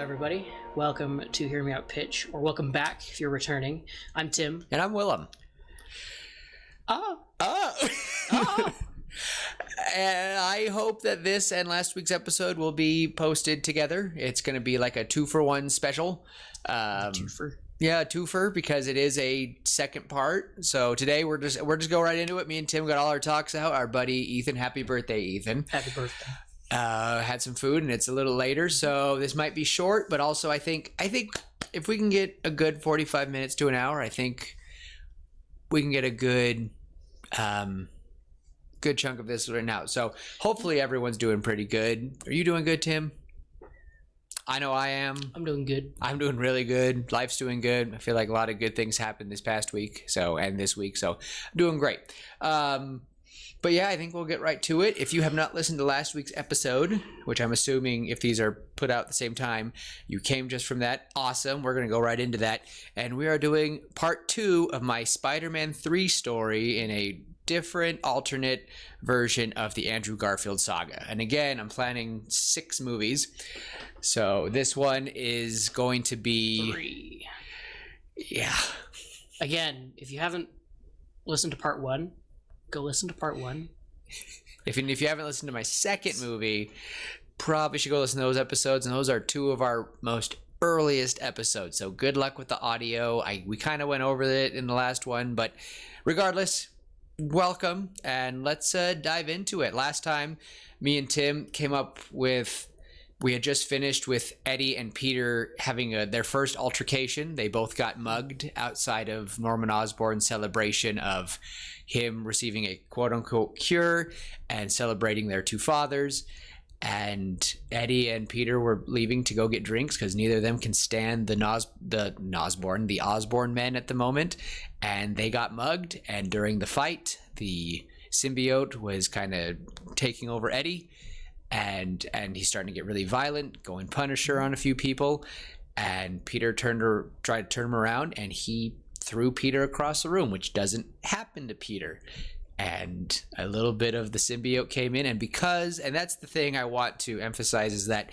everybody. Welcome to Hear Me Out Pitch, or welcome back if you're returning. I'm Tim. And I'm Willem. And I hope that this and last week's episode will be posted together. It's going to be like a 2-for-1 special. Twofer. Yeah, a twofer, because it is a second part. So today we're just go right into it. Me and Tim got all our talks out. Our buddy Ethan, happy birthday, Ethan. Happy birthday. Had some food, and it's a little later, so this might be short. But also, I think if we can get a good 45 minutes to an hour, I think we can get a good chunk of this right now. So hopefully everyone's doing pretty good. Are you doing good, Tim? I know I am. I'm doing good. I'm doing really good. Life's doing good. I feel like a lot of good things happened this past week, and this week, so I'm doing great. But yeah, I think we'll get right to it. If you have not listened to last week's episode, which I'm assuming if these are put out at the same time, you came just from that. Awesome. We're going to go right into that. And we are doing part 2 of my Spider-Man 3 story in a different alternate version of the Andrew Garfield saga. And again, I'm planning 6 movies. So this one is going to be 3. Yeah. Again, if you haven't listened to part 1, go listen to part 1. If you haven't listened to my second movie, probably should go listen to those episodes. And those are 2 of our most earliest episodes. So good luck with the audio. We kind of went over it in the last one, but regardless, welcome, and let's dive into it. Last time, me and Tim came up with, we had just finished with Eddie and Peter having their first altercation. They both got mugged outside of Norman Osborn's celebration of him receiving a quote-unquote cure and celebrating their 2 fathers. And Eddie and Peter were leaving to go get drinks because neither of them can stand the Osborn men at the moment. And they got mugged. And during the fight, the symbiote was kind of taking over Eddie. And he's starting to get really violent, going Punisher on a few people. And Peter tried to turn him around, and he threw Peter across the room, which doesn't happen to Peter. And a little bit of the symbiote came in, and that's the thing I want to emphasize, is that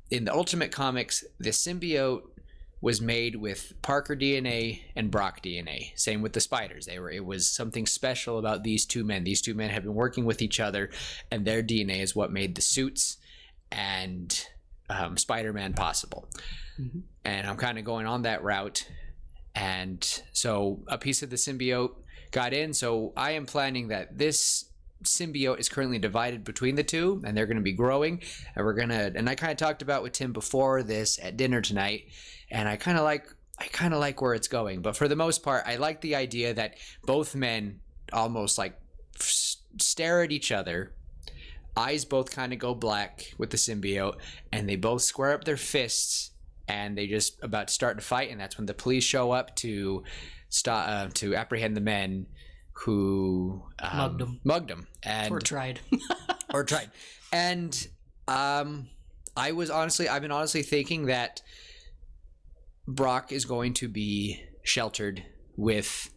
in the Ultimate Comics, the symbiote was made with Parker DNA and Brock DNA. Same with the spiders. It was something special about these 2 men. These 2 men have been working with each other, and their DNA is what made the suits and Spider-Man possible. Mm-hmm. And I'm kind of going on that route. And so a piece of the symbiote got in. So I am planning that this symbiote is currently divided between the 2, and they're going to be growing. And I kind of talked about with Tim before this at dinner tonight, and I kind of like where it's going. But for the most part, I like the idea that both men almost like stare at each other. Eyes both kind of go black with the symbiote, and they both square up their fists, and they just about to start to fight. And that's when the police show up to apprehend the men who mugged them and or tried. And I've been honestly thinking that Brock is going to be sheltered with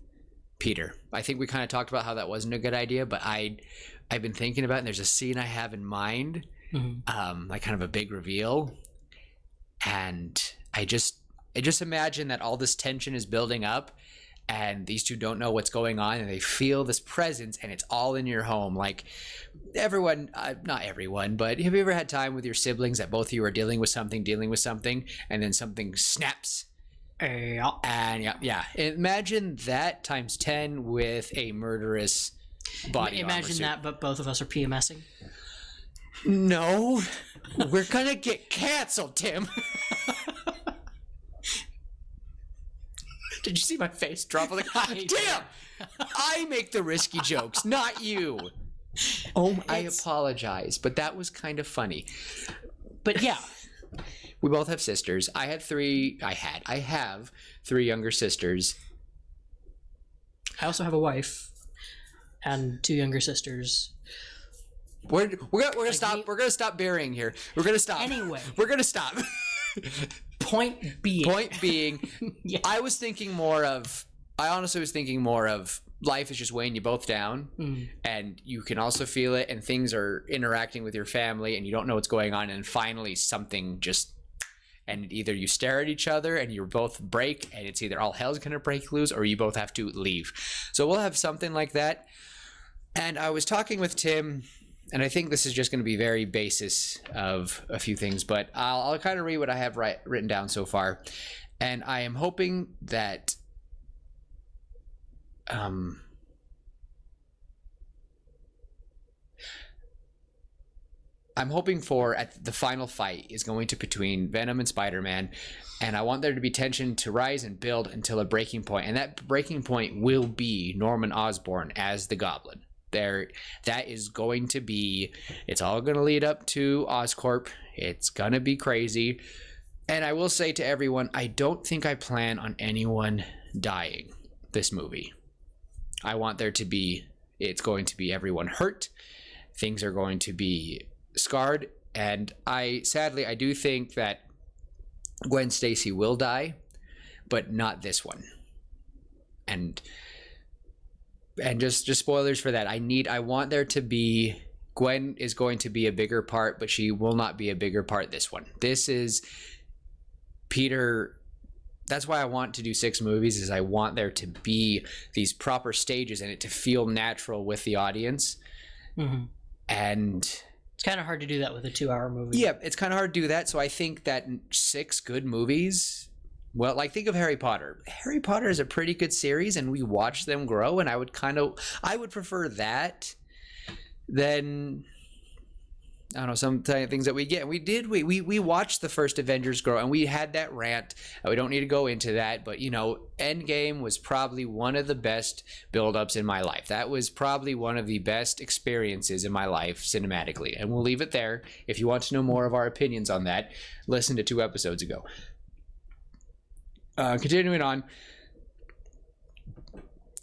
Peter. I think we kind of talked about how that wasn't a good idea, but I've been thinking about it, and there's a scene I have in mind, like kind of a big reveal. And I just imagine that all this tension is building up, and these 2 don't know what's going on, and they feel this presence, and it's all in your home. Like everyone, not everyone, but have you ever had time with your siblings that both of you are dealing with something, and then something snaps? Yeah. And yeah. Imagine that times 10 with a murderous body armor Imagine suit. that, but both of us are PMSing. No, we're gonna get canceled, Tim. Did you see my face drop? Like, damn! I make the risky jokes, not you. Oh, I apologize, but that was kind of funny. But yeah, we both have sisters. I have 3 younger sisters. I also have a wife and 2 younger sisters. We're gonna stop. We're gonna stop burying here. We're gonna stop. Anyway, we're gonna stop. Point being, yeah. I honestly was thinking more of life is just weighing you both down, and you can also feel it, and things are interacting with your family, and you don't know what's going on, and finally something just and either you stare at each other and you both break, and it's either all hell's gonna break loose or you both have to leave. So we'll have something like that. And I was talking with Tim, and I think this is just going to be very basis of a few things, but I'll kind of read what I have written down so far. And I am hoping that I'm hoping for at the final fight is going to between Venom and Spider-Man, and I want there to be tension to rise and build until a breaking point, and that breaking point will be Norman Osborn as the Goblin. That is going to be, it's all going to lead up to Oscorp. It's going to be crazy. And I will say to everyone, I don't think I plan on anyone dying this movie. I want there to be, it's going to be everyone hurt. Things are going to be scarred. And I do think that Gwen Stacy will die, but not this one. And just spoilers for that. I want there to be, Gwen is going to be a bigger part, but she will not be a bigger part this one. This is Peter. That's why I want to do 6 movies, is I want there to be these proper stages and it to feel natural with the audience. Mm-hmm. And it's kind of hard to do that with a 2-hour movie. Yeah, it's kind of hard to do that. So I think that 6 good movies, well, like think of Harry Potter. Harry Potter is a pretty good series and we watch them grow, and I would prefer that than, I don't know, some things that we get. We watched the first Avengers grow, and we had that rant. We don't need to go into that, but Endgame was probably one of the best build-ups in my life. That was probably one of the best experiences in my life cinematically, and we'll leave it there. If you want to know more of our opinions on that, listen to 2 episodes ago. Continuing on,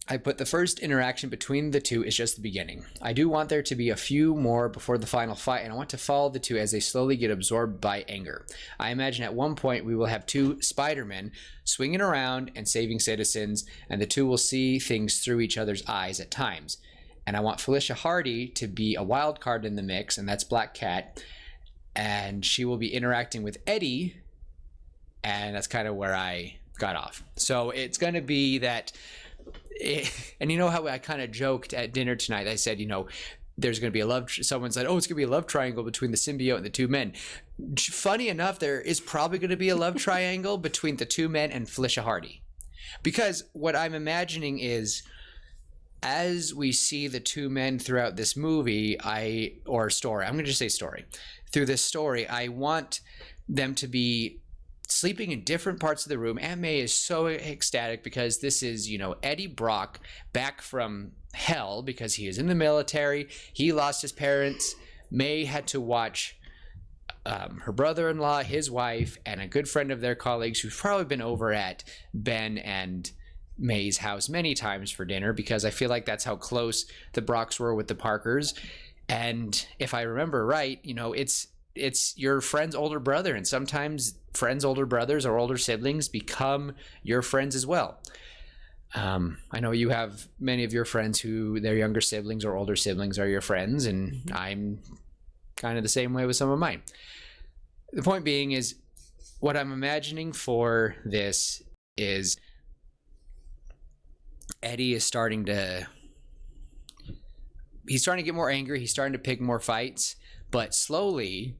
I put the first interaction between the two is just the beginning. I do want there to be a few more before the final fight, and I want to follow the two as they slowly get absorbed by anger. I imagine at one point we will have 2 Spider-Men swinging around and saving citizens, and the two will see things through each other's eyes at times. And I want Felicia Hardy to be a wild card in the mix, and that's Black Cat, and she will be interacting with Eddie, and that's kind of where I got off. So it's going to be that, and you know how I kind of joked at dinner tonight, I said, there's going to be a love, someone said, oh, it's going to be a love triangle between the symbiote and the 2 men. Funny enough, there is probably going to be a love triangle between the 2 men and Felicia Hardy, because what I'm imagining is, as we see the 2 men throughout this movie, story, I'm going to just say story, through this story, I want them to be sleeping in different parts of the room. Aunt May is so ecstatic because this is, Eddie Brock back from hell because he is in the military. He lost his parents. May had to watch her brother-in-law, his wife, and a good friend of their colleagues who's probably been over at Ben and May's house many times for dinner, because I feel like that's how close the Brocks were with the Parkers. And if I remember right, it's your friend's older brother, and sometimes friends' older brothers or older siblings become your friends as well. I know you have many of your friends who their younger siblings or older siblings are your friends, and I'm kind of the same way with some of mine. The point being is, what I'm imagining for this is Eddie is starting to get more angry. He's starting to pick more fights, but slowly,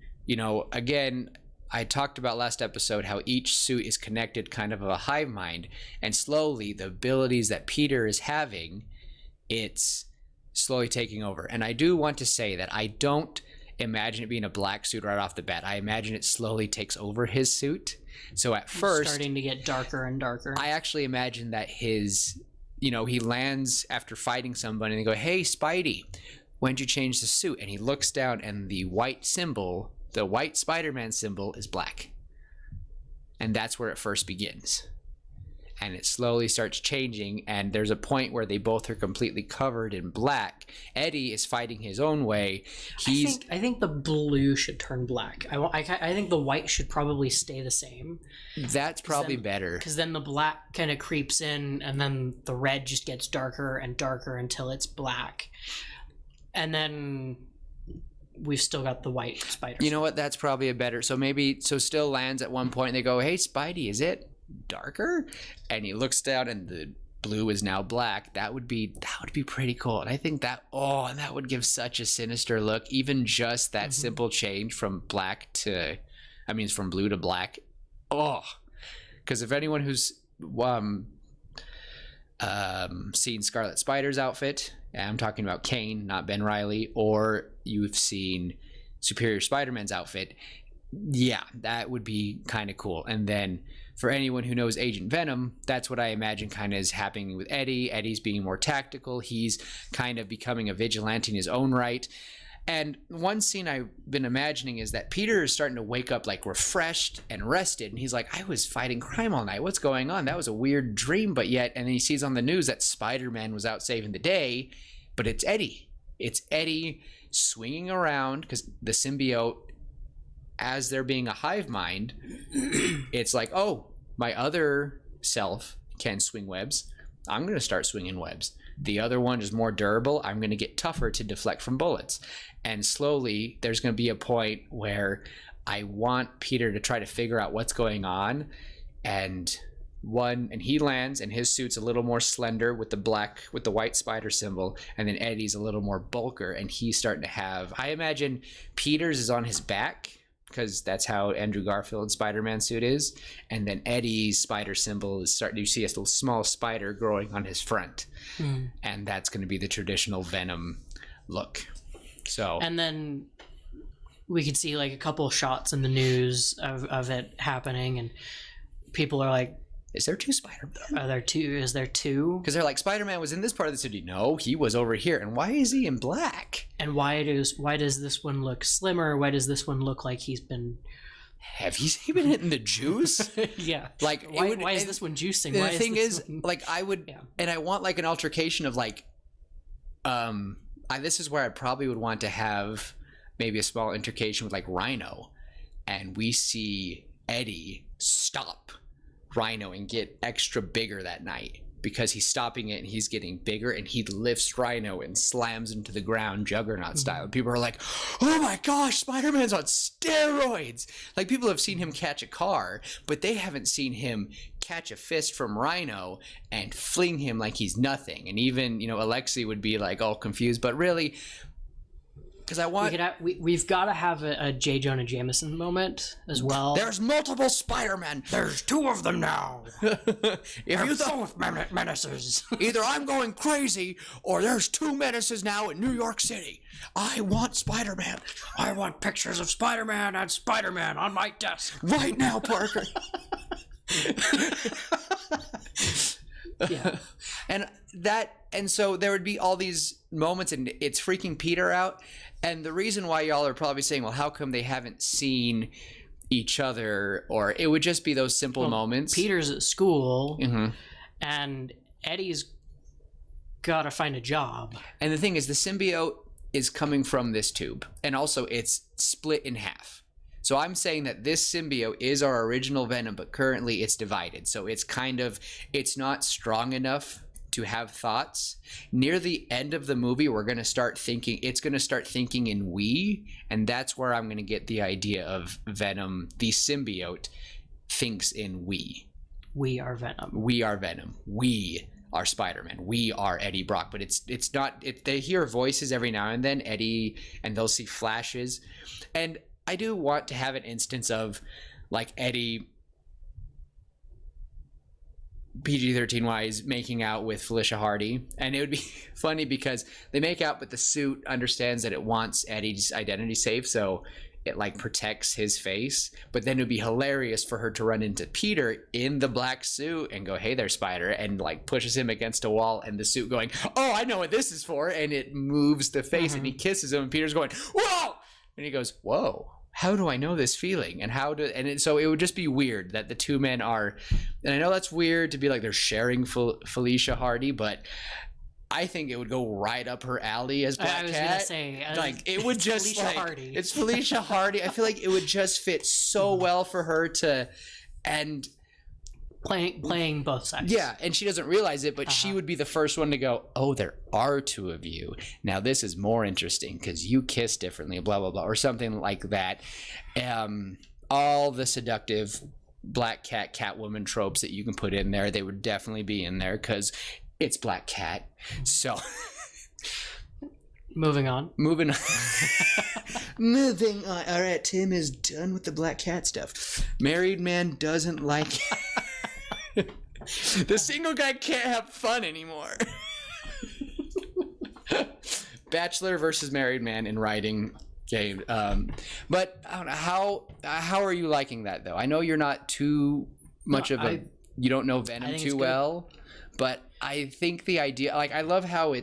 again, I talked about last episode how each suit is connected, kind of a hive mind, and slowly the abilities that Peter is having, it's slowly taking over. And I do want to say that I don't imagine it being a black suit right off the bat. I imagine it slowly takes over his suit. So at first, starting to get darker and darker. I actually imagine that his, he lands after fighting somebody and they go, "Hey, Spidey, when'd you change the suit?" And he looks down and the white symbol, the white Spider-Man symbol, is black. And that's where it first begins. And it slowly starts changing, and there's a point where they both are completely covered in black. Eddie is fighting his own way. I think the blue should turn black. I think the white should probably stay the same. That's probably better. Because then the black kind of creeps in, and then the red just gets darker and darker until it's black. And then we've still got the white spider. You know what? That's probably a better. So still lands at one point. And they go, "Hey, Spidey, is it darker?" And he looks down, and the blue is now black. That would be pretty cool. And I think that and that would give such a sinister look. Even just that simple change from from blue to black. Oh, because if anyone who's seen Scarlet Spider's outfit, and I'm talking about Kane, not Ben Reilly, or you've seen Superior Spider-Man's outfit, yeah, that would be kind of cool. And then for anyone who knows Agent Venom, that's what I imagine kind of is happening with Eddie. Eddie's being more tactical. He's kind of becoming a vigilante in his own right. And one scene I've been imagining is that Peter is starting to wake up like refreshed and rested. And he's like, I was fighting crime all night. What's going on? That was a weird dream. But yet, and then he sees on the news that Spider-Man was out saving the day. But it's Eddie. It's Eddie swinging around because the symbiote, as there being a hive mind, it's like, oh, my other self can swing webs. I'm going to start swinging webs. The other one is more durable. I'm going to get tougher to deflect from bullets. And slowly, there's going to be a point where I want Peter to try to figure out what's going on. And he lands, and his suit's a little more slender with the white spider symbol. And then Eddie's a little more bulker, and he's starting to have, I imagine Peter's is on his back, because that's how Andrew Garfield's Spider-Man suit is. And then Eddie's spider symbol is you see a little small spider growing on his front. And that's going to be the traditional Venom look. So, and then we could see like a couple of shots in the news of it happening, and people are like, is there two Spider-Man? Are there two? Is there two? Because they're like, Spider-Man was in this part of the city. No, he was over here. And why is he in black? And why does this one look slimmer? Why does this one look like he's been... Have he been hitting the juice? Yeah. Like, why is this one juicing? The thing is, like, I would... Yeah. And I want, like, an altercation of, like... this is where I probably would want to have maybe a small altercation with, like, Rhino. And we see Eddie stop Rhino and get extra bigger that night because he's stopping it and he's getting bigger, and he lifts Rhino and slams him to the ground Juggernaut style. And people are like, oh my gosh, Spider-Man's on steroids. Like, people have seen him catch a car, but they haven't seen him catch a fist from Rhino and fling him like he's nothing. And even, Alexi would be like all confused, but really, because I want... We've got to have a J. Jonah Jameson moment as well. There's multiple Spider-Men. There's two of them now. If you both menaces. Either I'm going crazy, or there's two menaces now in New York City. I want Spider-Man. I want pictures of Spider-Man and Spider-Man on my desk right now, Parker. Yeah. And so there would be all these moments, and it's freaking Peter out. And the reason why y'all are probably saying, well, how come they haven't seen each other? Or it would just be those simple moments. Peter's at school, and Eddie's got to find a job. And the thing is, the symbiote is coming from this tube. And also, it's split in half. So I'm saying that this symbiote is our original Venom, but currently it's divided. So it's it's not strong enough to have thoughts. Near the end of the movie, it's going to start thinking in we, and that's where I'm going to get the idea of Venom, the symbiote, thinks in we. We are Venom. We are Venom. We are Spider-Man. We are Eddie Brock. But it's not, they hear voices every now and then, Eddie, and they'll see flashes. And I do want to have an instance of, like, Eddie, PG-13 wise, making out with Felicia Hardy. And it would be funny because they make out, but the suit understands that it wants Eddie's identity safe, so it like protects his face. But then it would be hilarious for her to run into Peter in the black suit and go, hey there, Spider, and like pushes him against a wall, and the suit going, oh, I know what this is for, and it moves the face, and he kisses him, and Peter's going, whoa, and he goes, whoa, how do I know this feeling? And so it would just be weird that the two men are, and I know that's weird to be like they're sharing Felicia Hardy, but I think it would go right up her alley as Black Cat. I was gonna say, like, it would just Felicia Hardy. It's Felicia Hardy. I feel like it would just fit so well for her to, and playing both sides. Yeah, and she doesn't realize it, but she would be the first one to go, oh, there are two of you. Now this is more interesting because you kiss differently, blah, blah, blah, or something like that. All the seductive black cat, Catwoman tropes that you can put in there, they would definitely be in there because it's Black Cat. So... Moving on. Moving on. Moving on. All right, Tim is done with the Black Cat stuff. Married man doesn't like... The single guy can't have fun anymore. Bachelor versus married man in writing game. But I don't know, how are you liking that though? I know you're not too much you don't know Venom too well, but I think the idea, like, I love how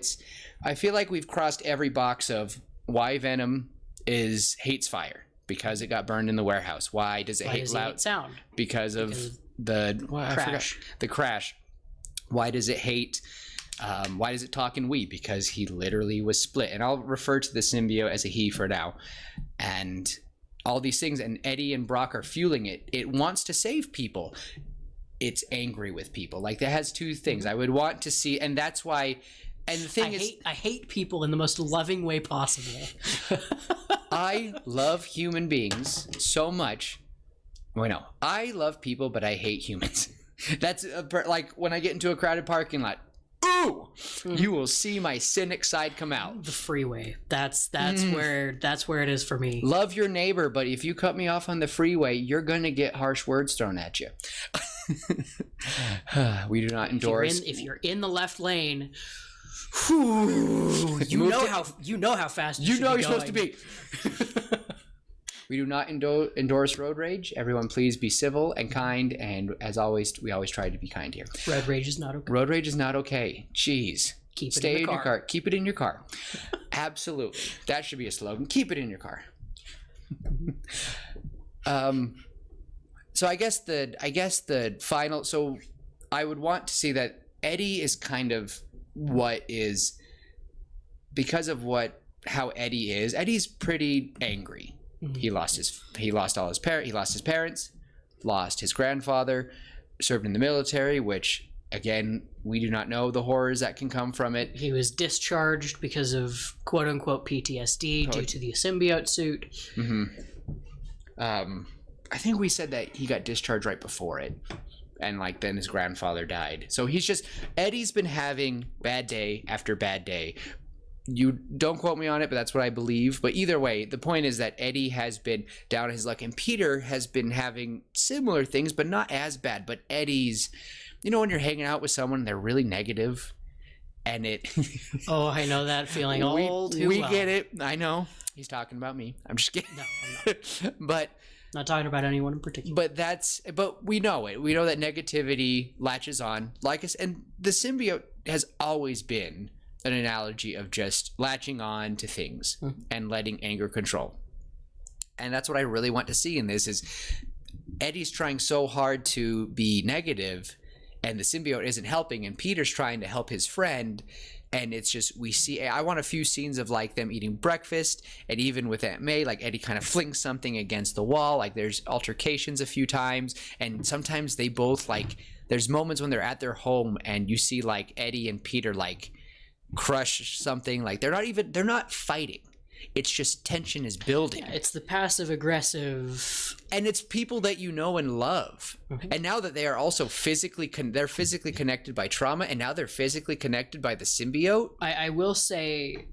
I feel like we've crossed every box of why Venom hates fire because it got burned in the warehouse. Why does it hate loud sound? Because of the crash. The crash. Why does it hate? Why does it talk in we? Because he literally was split. And I'll refer to the symbiote as a he for now. And all these things, and Eddie and Brock are fueling it. It wants to save people. It's angry with people. Like, that has two things. I would want to see, and that's why. And the thing I hate people in the most loving way possible. I love human beings so much. Well, no, I love people, but I hate humans. That's like when I get into a crowded parking lot. Ooh, you will see my cynic side come out. The freeway. That's where it is for me. Love your neighbor, but if you cut me off on the freeway, you're going to get harsh words thrown at you. We do not endorse. If you're in the left lane, you know how fast you're supposed to be. We do not endorse road rage. Everyone, please be civil and kind. And as always, we always try to be kind here. Road rage is not okay. Road rage is not okay. Jeez. Stay in your car. Keep it in your car. Absolutely. That should be a slogan. Keep it in your car. So I guess the final. So I would want to see that Eddie is kind of what is, because of how Eddie is. Eddie's pretty angry. Mm-hmm. He lost all his parents. He lost his parents, lost his grandfather, served in the military, which again, we do not know the horrors that can come from it. He was discharged because of quote unquote PTSD due to the symbiote suit. Mm-hmm. I think we said that he got discharged right before it. And like then his grandfather died. So Eddie's been having bad day after bad day. You don't quote me on it, but that's what I believe. But either way, the point is that Eddie has been down on his luck, and Peter has been having similar things, but not as bad. But Eddie's, when you're hanging out with someone, they're really negative, and it. Oh, I know that feeling all too well. We get it. I know. He's talking about me. I'm just kidding. No, I'm not. But. Not talking about anyone in particular. But we know it. We know that negativity latches on, like us, and the symbiote has always been an analogy of just latching on to things and letting anger control. And that's what I really want to see in this is Eddie's trying so hard to be negative and the symbiote isn't helping, and Peter's trying to help his friend. And it's just, I want a few scenes of like them eating breakfast, and even with Aunt May, like Eddie kind of flings something against the wall. Like there's altercations a few times, and sometimes they both there's moments when they're at their home and you see like Eddie and Peter like crush something. Like they're not fighting. It's just tension is building. Yeah, it's the passive aggressive, and it's people that you know and love. Mm-hmm. And now that they are also they're physically connected by trauma, and now they're physically connected by the symbiote. I will say,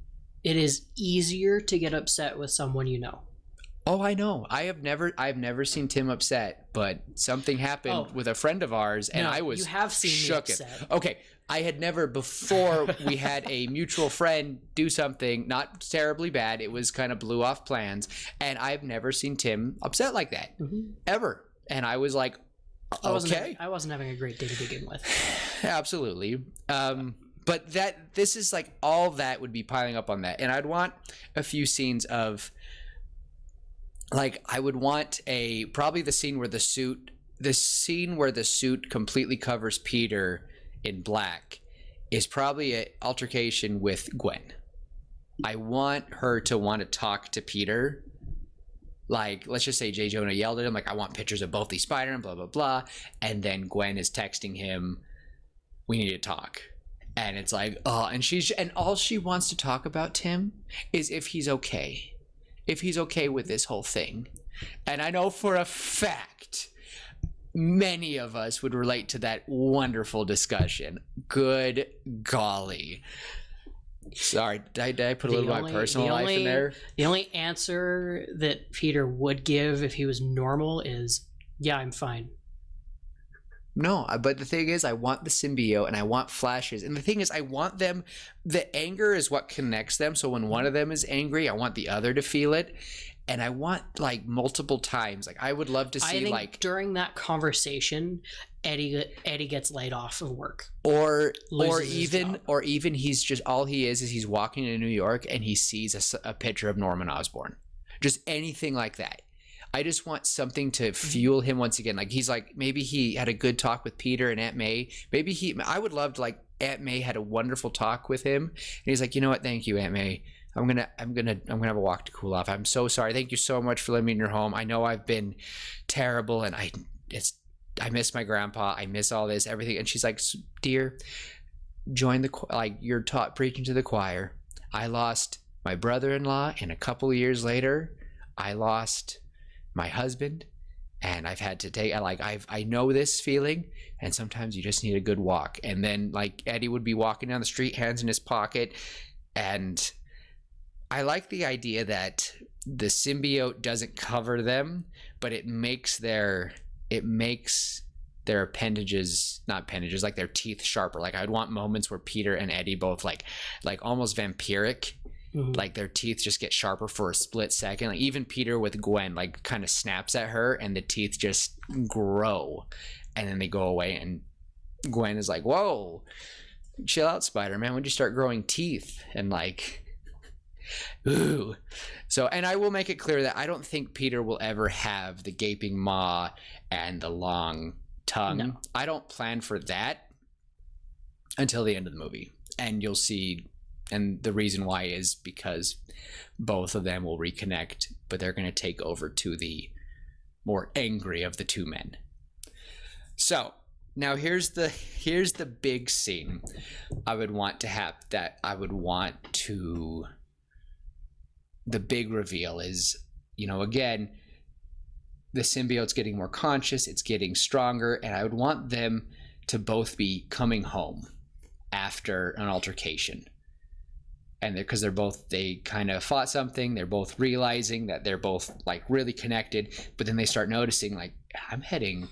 it is easier to get upset with someone you know. Oh, I know. I've never seen Tim upset, but something happened with a friend of ours, and I was you have seen shook. Me upset. Okay. I had never before we had a mutual friend do something not terribly bad. It was kind of blew off plans. And I've never seen Tim upset like that ever. And I was like, okay. I wasn't having a great day to begin with. Absolutely. But this is like all that would be piling up on that. And I'd want a few scenes of like, I would want probably the scene where the suit completely covers Peter in black is probably an altercation with Gwen. I want her to want to talk to Peter Like, let's just say J. Jonah yelled at him, like, I want pictures of both these Spider-Man, blah, blah, blah. And then Gwen is texting him, we need to talk. And it's like, oh, and all she wants to talk about, Tim, is if he's okay. If he's okay with this whole thing. And I know for a fact, many of us would relate to that wonderful discussion. Good golly. Sorry, did I put a little of my personal life in there? The only answer that Peter would give if he was normal is, yeah, I'm fine. No, but the thing is, I want the symbiote and I want flashes. And the thing is, I want them, the anger is what connects them. So when one of them is angry, I want the other to feel it. And I want like multiple times. Like I would love to see, I think like during that conversation, Eddie gets laid off of work. Or even he's just, all he is he's walking in New York and he sees a picture of Norman Osborn. Just anything like that. I just want something to fuel him once again. Like he's like, maybe he had a good talk with Peter and Aunt May. I would love to, like, Aunt May had a wonderful talk with him. And he's like, you know what? Thank you, Aunt May. I'm gonna have a walk to cool off. I'm so sorry. Thank you so much for letting me in your home. I know I've been terrible and I miss my grandpa. I miss all this, everything. And she's like, dear, join the, like, you're preaching to the choir. I lost my brother-in-law, and a couple of years later, I lost my husband, and I've had to take, I know this feeling, and sometimes you just need a good walk. And then like Eddie would be walking down the street, hands in his pocket, and I like the idea that the symbiote doesn't cover them, but it makes their appendages, not appendages, like their teeth sharper. Like I'd want moments where Peter and Eddie both like almost vampiric. Mm-hmm. Like their teeth just get sharper for a split second. Like even Peter with Gwen, like kind of snaps at her and the teeth just grow and then they go away. And Gwen is like, whoa, chill out, Spider-Man. When'd you start growing teeth? And like, ooh. So, and I will make it clear that I don't think Peter will ever have the gaping maw and the long tongue. No. I don't plan for that until the end of the movie. And you'll see. And the reason why is because both of them will reconnect, but they're going to take over to the more angry of the two men. So now here's the big scene I would want to have, the big reveal is, you know, again, the symbiote's getting more conscious, it's getting stronger, and I would want them to both be coming home after an altercation. And because they kind of fought something, they're both realizing that they're both like really connected, but then they start noticing like, I'm heading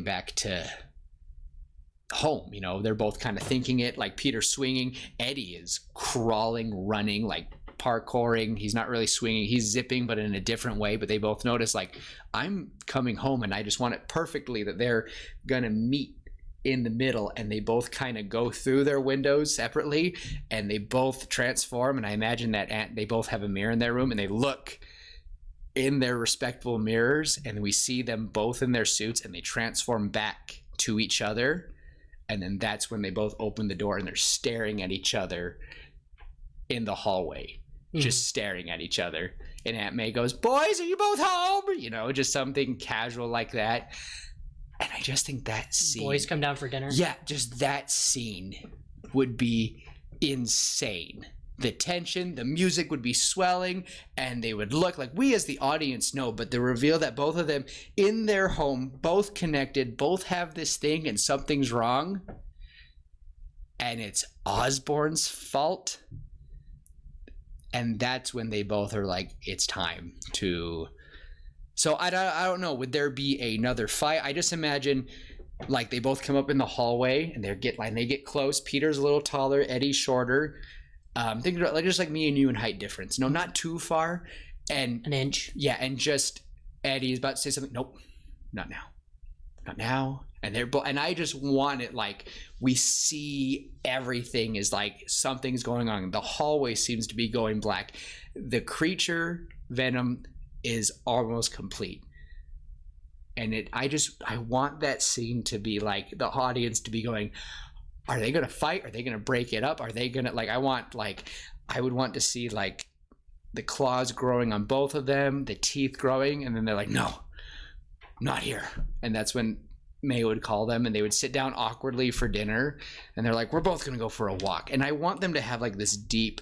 back to home. You know, they're both kind of thinking it, like Peter's swinging, Eddie is crawling, running, like parkouring. He's not really swinging, he's zipping, but in a different way. But they both notice like, I'm coming home, and I just want it perfectly that they're gonna meet in the middle, and they both kind of go through their windows separately, and they both transform. And I imagine that they both have a mirror in their room, and they look in their respectable mirrors, and we see them both in their suits, and they transform back to each other. And then that's when they both open the door, and they're staring at each other in the hallway, just staring at each other. And Aunt May goes, boys, are you both home? You know, just something casual like that. And I just think that scene... Boys come down for dinner? Yeah, just that scene would be insane. The tension, the music would be swelling, and they would look like, we as the audience know, but the reveal that both of them in their home, both connected, both have this thing and something's wrong, and it's Osborn's fault. And that's when they both are like, it's time to... So I don't know. Would there be another fight? I just imagine like they both come up in the hallway and they get close. Peter's a little taller, Eddie's shorter. Think about like just like me and you in height difference. No, not too far. And an inch. Yeah, and just Eddie's about to say something. Nope, not now, not now. And they're both. And I just want it like we see everything is like something's going on. The hallway seems to be going black. The creature Venom is almost complete, and I want that scene to be like the audience to be going, are they gonna fight? Are they gonna break it up? Are they gonna like I would want to see like the claws growing on both of them, the teeth growing, and then they're like, no, not here. And that's when May would call them, and they would sit down awkwardly for dinner, and they're like, we're both going to go for a walk. And I want them to have like this deep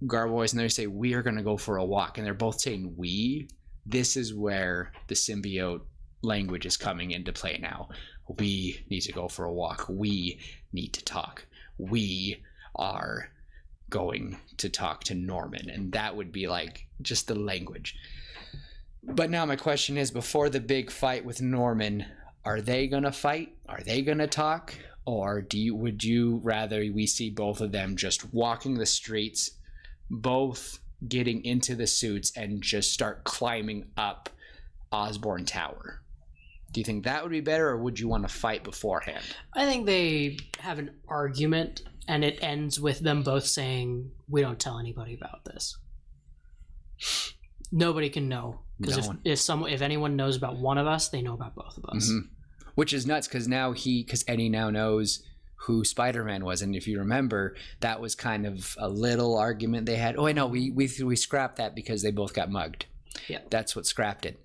garble voice, and they say, we are going to go for a walk. And they're both saying we. This is where the symbiote language is coming into play now. We need to go for a walk. We need to talk. We are going to talk to Norman. And that would be like just the language. But now my question is, before the big fight with Norman, are they going to fight? Are they going to talk? Or would you rather we see both of them just walking the streets, both getting into the suits and just start climbing up Osborn Tower? Do you think that would be better, or would you want to fight beforehand? I think they have an argument, and it ends with them both saying, we don't tell anybody about this. Nobody can know. Because if anyone knows about one of us, they know about both of us. Mm-hmm. Which is nuts, because Eddie now knows who Spider-Man was. And if you remember, that was kind of a little argument they had. Oh, I know, we scrapped that because they both got mugged. Yeah. That's what scrapped it.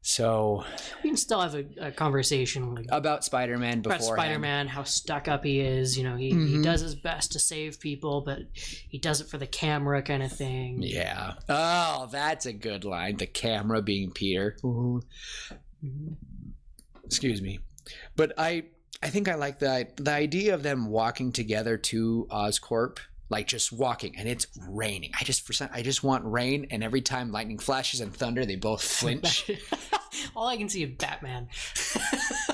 So we can still have a conversation about Spider-Man beforehand. About Spider-Man, how stuck up he is. You know, he does his best to save people, but he does it for the camera kind of thing. Yeah. Oh, that's a good line. The camera being Peter. Mm-hmm. Excuse me. But I think I like the idea of them walking together to Oscorp. Like just walking, and it's raining. I just want rain, and every time lightning flashes and thunder, they both flinch. All I can see is Batman.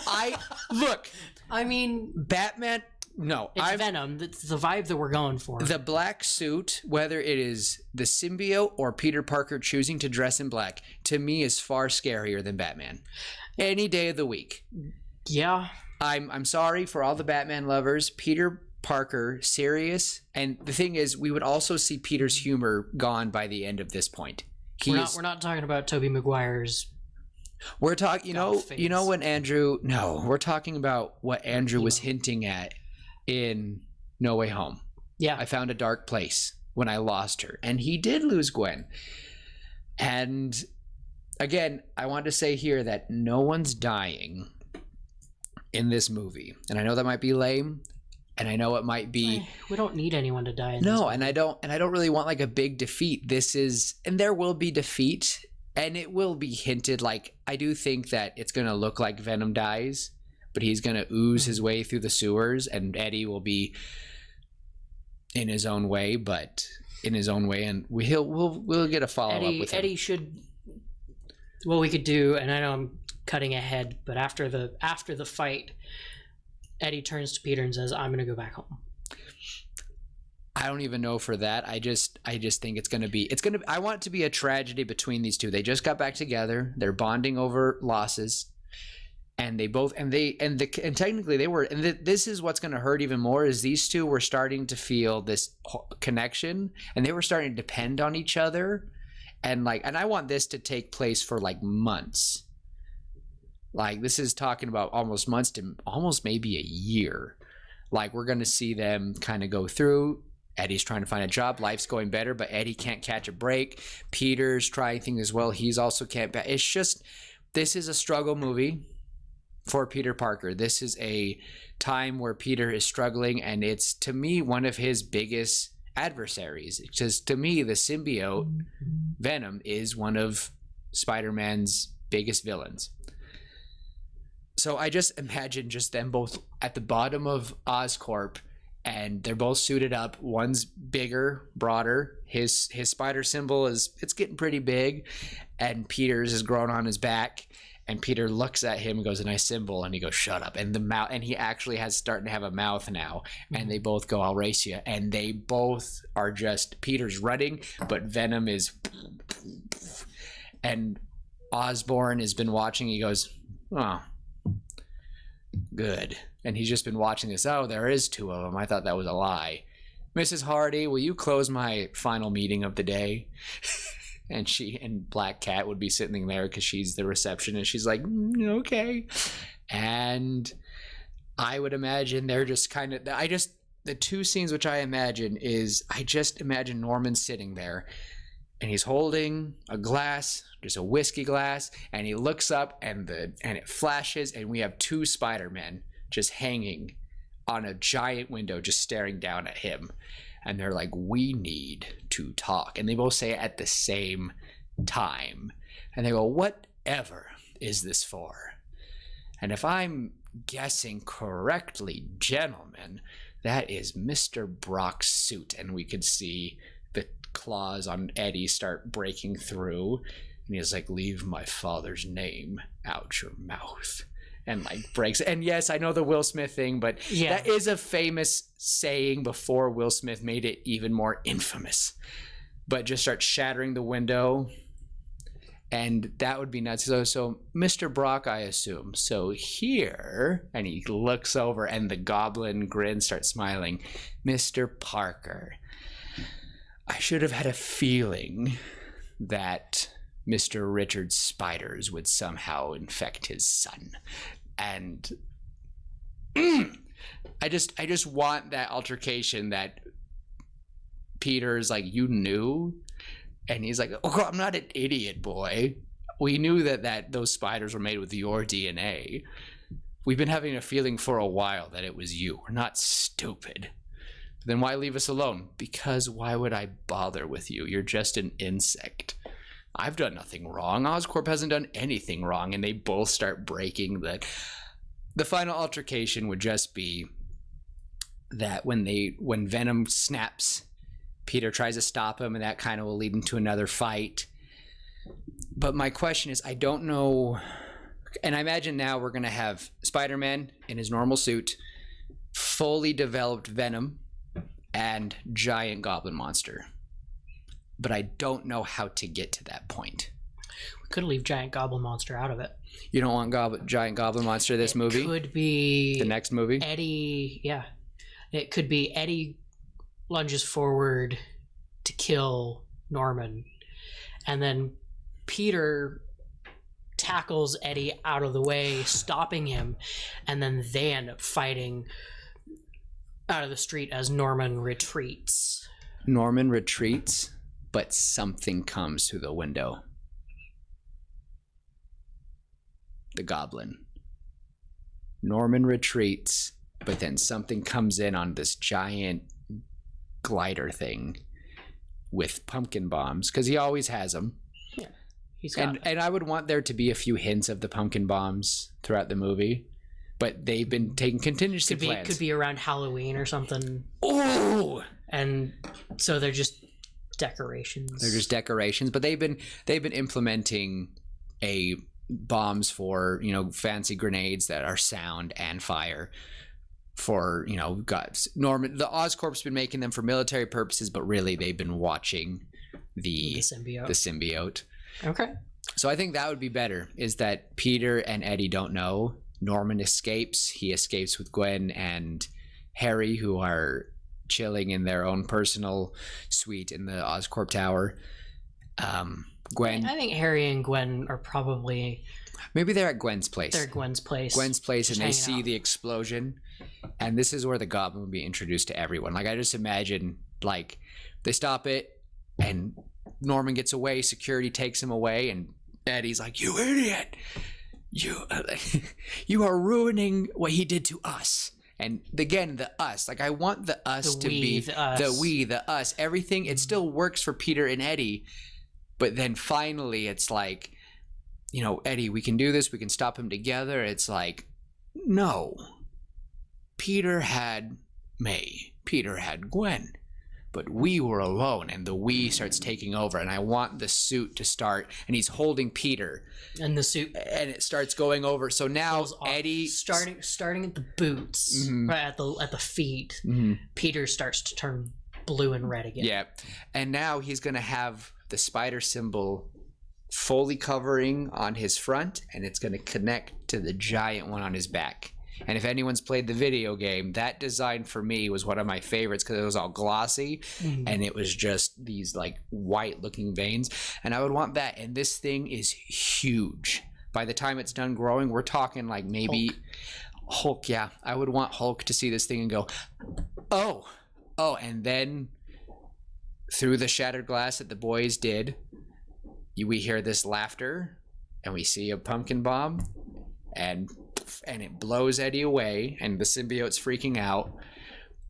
I mean, Batman. No, it's Venom. That's the vibe that we're going for. The black suit, whether it is the symbiote or Peter Parker choosing to dress in black, to me is far scarier than Batman. Any day of the week. Yeah. I'm sorry for all the Batman lovers. Peter Parker, serious, and the thing is, we would also see Peter's humor gone by the end of this point. We're not talking about Tobey Maguire's. We're talking, when Andrew. No, we're talking about what Andrew was hinting at in No Way Home. Yeah, I found a dark place when I lost her, and he did lose Gwen. And again, I want to say here that no one's dying in this movie, and I know that might be lame. And I know it might be. We don't need anyone to die. And I don't really want like a big defeat. And there will be defeat, and it will be hinted. Like, I do think that it's gonna look like Venom dies, but he's gonna ooze his way through the sewers, and Eddie will be in his own way, and we'll get a follow up with him. Eddie should. What we could do, and I know I'm cutting ahead, but after the fight, Eddie turns to Peter and says, I'm going to go back home. I don't even know for that. I just think I want it to be a tragedy between these two. They just got back together. They're bonding over losses, and technically they were, and this is what's going to hurt even more, is these two were starting to feel this connection, and they were starting to depend on each other. And I want this to take place for like months. Like, this is talking about almost months to almost maybe a year. Like, we're going to see them kind of go through. Eddie's trying to find a job. Life's going better, but Eddie can't catch a break. Peter's trying things as well. He's also can't. It's just, this is a struggle movie for Peter Parker. This is a time where Peter is struggling, and it's, to me, one of his biggest adversaries. Because to me, the symbiote, Venom, is one of Spider-Man's biggest villains. So I just imagine just them both at the bottom of Oscorp, and they're both suited up. One's bigger, broader. His spider symbol it's getting pretty big, and Peter's is growing on his back. And Peter looks at him and goes, a nice symbol, and he goes, shut up. And the mouth, and he actually has starting to have a mouth now. And they both go, I'll race you. And they both are just, Peter's running, but Venom is, and Osborn has been watching. He goes, oh, good. And he's just been watching this. Oh, there is two of them. I thought that was a lie. Mrs. Hardy, will you close my final meeting of the day? And she and Black Cat would be sitting there because she's the receptionist. She's like, okay. And I would imagine they're just kind of, the two scenes which I imagine is, I just imagine Norman sitting there and he's holding a glass, just a whiskey glass, and he looks up and it flashes, and we have two Spider-Men just hanging on a giant window, just staring down at him. And they're like, we need to talk. And they both say it at the same time. And they go, whatever is this for? And if I'm guessing correctly, gentlemen, that is Mr. Brock's suit. And we could see the claws on Eddie start breaking through. And he's like, leave my father's name out your mouth. And like breaks. And yes, I know the Will Smith thing, but that is a famous saying before Will Smith made it even more infamous. But just start shattering the window. And that would be nuts. So Mr. Brock, I assume. So here, and he looks over and the goblin grin starts smiling. Mr. Parker, I should have had a feeling that Mr. Richard's spiders would somehow infect his son. And I just want that altercation that Peter's like, you knew? And he's like, oh, I'm not an idiot, boy. We knew that those spiders were made with your DNA. We've been having a feeling for a while that it was you. We're not stupid. Then why leave us alone? Because why would I bother with you? You're just an insect. I've done nothing wrong. Oscorp hasn't done anything wrong. And they both start breaking. The final altercation would just be that when Venom snaps, Peter tries to stop him, and that kind of will lead into another fight. But my question is, I don't know, and I imagine now we're going to have Spider-Man in his normal suit, fully developed Venom, and giant goblin monster. But I don't know how to get to that point. We could leave giant goblin monster out of it. You don't want giant goblin monster this movie? It could be the next movie? Eddie, yeah. It could be Eddie lunges forward to kill Norman, and then Peter tackles Eddie out of the way, stopping him, and then they end up fighting out of the street as Norman retreats. Norman retreats, but something comes through the window. The goblin. Norman retreats, but then something comes in on this giant glider thing with pumpkin bombs, because he always has them. Yeah, he's got and I would want there to be a few hints of the pumpkin bombs throughout the movie, but they've been taking contingency plans. Could be around Halloween or something. Oh, and so they're just decorations. They're just decorations, but they've been implementing bombs for, fancy grenades that are sound and fire. For, Norman, the Oscorp's been making them for military purposes, but really they've been watching the symbiote. Okay. So I think that would be better, is that Peter and Eddie don't know. Norman escapes. He escapes with Gwen and Harry, who are chilling in their own personal suite in the Oscorp Tower. Gwen. I think Harry and Gwen are probably... Maybe they're at Gwen's place. They're at Gwen's place. And they see the explosion. And this is where the goblin will be introduced to everyone. Like, I just imagine, like, they stop it, and Norman gets away, security takes him away, and Eddie's like, you idiot! You are ruining what he did to us. And again, the us. Like, I want the us to be the we, the us. Everything, it still works for Peter and Eddie. But then finally, it's like, Eddie, we can do this. We can stop him together. It's like, no. Peter had May. Peter had Gwen. But we were alone, and the we starts taking over. And I want the suit to start, and he's holding Peter. And the suit, and it starts going over. So now Eddie, starting at the boots, mm-hmm. right at the feet. Mm-hmm. Peter starts to turn blue and red again. Yeah, and now he's gonna have the spider symbol fully covering on his front, and it's gonna connect to the giant one on his back. And if anyone's played the video game, that design for me was one of my favorites, because it was all glossy, mm-hmm. and it was just these like white looking veins. And I would want that. And this thing is huge. By the time it's done growing, we're talking like maybe Hulk. Yeah, I would want Hulk to see this thing and go, Oh, and then through the shattered glass that the boys did, we hear this laughter, and we see a pumpkin bomb, and it blows Eddie away, and the symbiote's freaking out,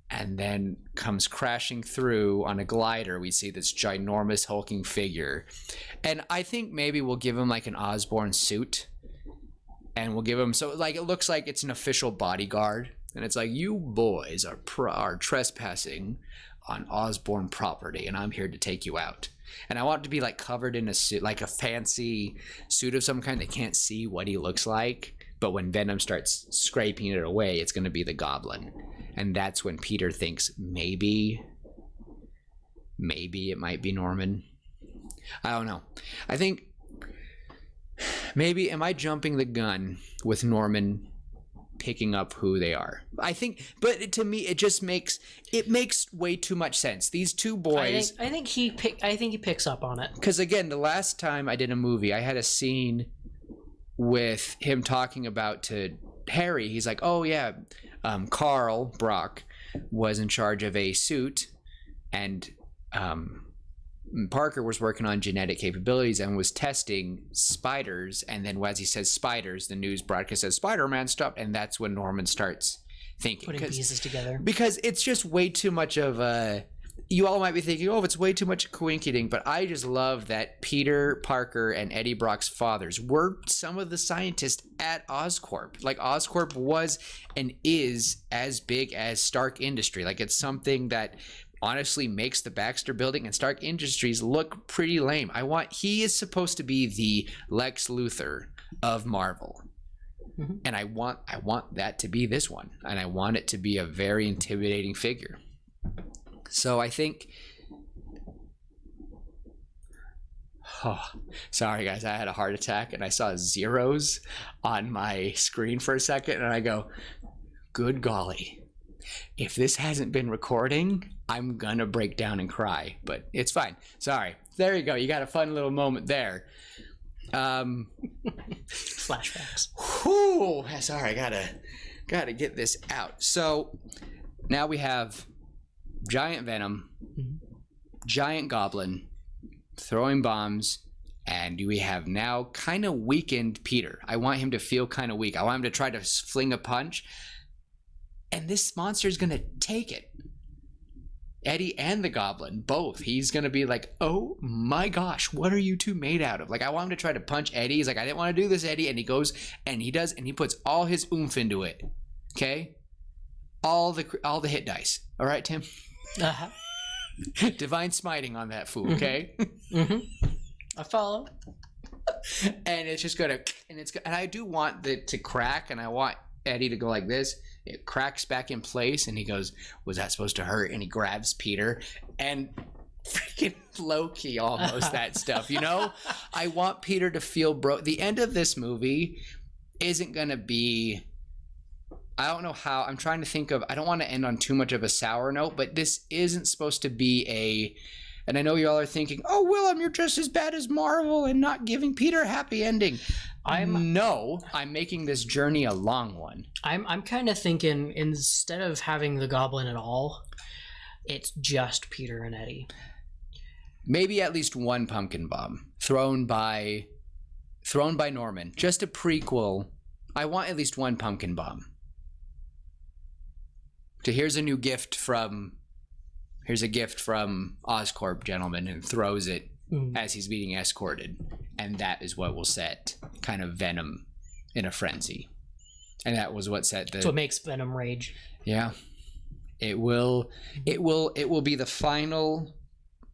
and then comes crashing through on a glider. We see this ginormous hulking figure, and I think maybe we'll give him like an Osborn suit, and we'll give him so like it looks like it's an official bodyguard, and it's like, you boys are trespassing on Osborn property, and I'm here to take you out. And I want it to be like covered in a suit, like a fancy suit of some kind. They can't see what he looks like, but when Venom starts scraping it away, it's going to be the Goblin. And that's when Peter thinks maybe it might be Norman. I don't know. I think maybe, am I jumping the gun with Norman picking up who they are? I think, but to me, it makes way too much sense. These two boys. I think he picks up on it. Because again, the last time I did a movie, I had a scene with him talking about to Harry. He's like, "Oh yeah, Carl Brock was in charge of a suit, and Parker was working on genetic capabilities and was testing spiders." And then as he says spiders, the news broadcast says Spider-Man stopped, and that's when Norman starts thinking, putting pieces together. Because it's just way too much of a. You all might be thinking, oh, it's way too much coinciding, but I just love that Peter Parker and Eddie Brock's fathers were some of the scientists at Oscorp. Like, Oscorp was and is as big as Stark Industry. Like, it's something that honestly makes the Baxter Building and Stark Industries look pretty lame. He is supposed to be the Lex Luthor of Marvel. Mm-hmm. And I want that to be this one. And I want it to be a very intimidating figure. So I think, sorry guys, I had a heart attack and I saw zeros on my screen for a second and I go, good golly, if this hasn't been recording, I'm gonna break down and cry, but it's fine. Sorry. There you go. You got a fun little moment there. Flashbacks. Whew, sorry, I gotta get this out. So now we have giant Venom, giant Goblin, throwing bombs, and we have now kind of weakened Peter. I want him to feel kind of weak. I want him to try to fling a punch, and this monster is going to take it. Eddie and the Goblin, both. He's going to be like, oh my gosh, what are you two made out of? Like, I want him to try to punch Eddie. He's like, I didn't want to do this, Eddie. And he goes, and he does, and he puts all his oomph into it. Okay? All the hit dice. All right, Tim? Uh-huh. Divine smiting on that fool, okay? Mm-hmm. I follow. And it's just gonna, and I do want it to crack, and I want Eddie to go like this. It cracks back in place, and he goes, "Was that supposed to hurt?" And he grabs Peter, and freaking low-key almost that stuff, you know? I want Peter to feel The end of this movie isn't gonna be. I don't know how. I'm trying to think of. I don't want to end on too much of a sour note, but this isn't supposed to be and I know y'all are thinking, "Oh, Willem, you're just as bad as Marvel and not giving Peter a happy ending." I'm making this journey a long one. I'm kind of thinking, instead of having the Goblin at all, it's just Peter and Eddie. Maybe at least one pumpkin bomb thrown by Norman. Just a prequel. I want at least one pumpkin bomb. So here's a gift from Oscorp, gentlemen, and throws it as he's being escorted, and that is what will set kind of Venom in a frenzy, and that was what set That's what makes Venom rage. Yeah, it will be the final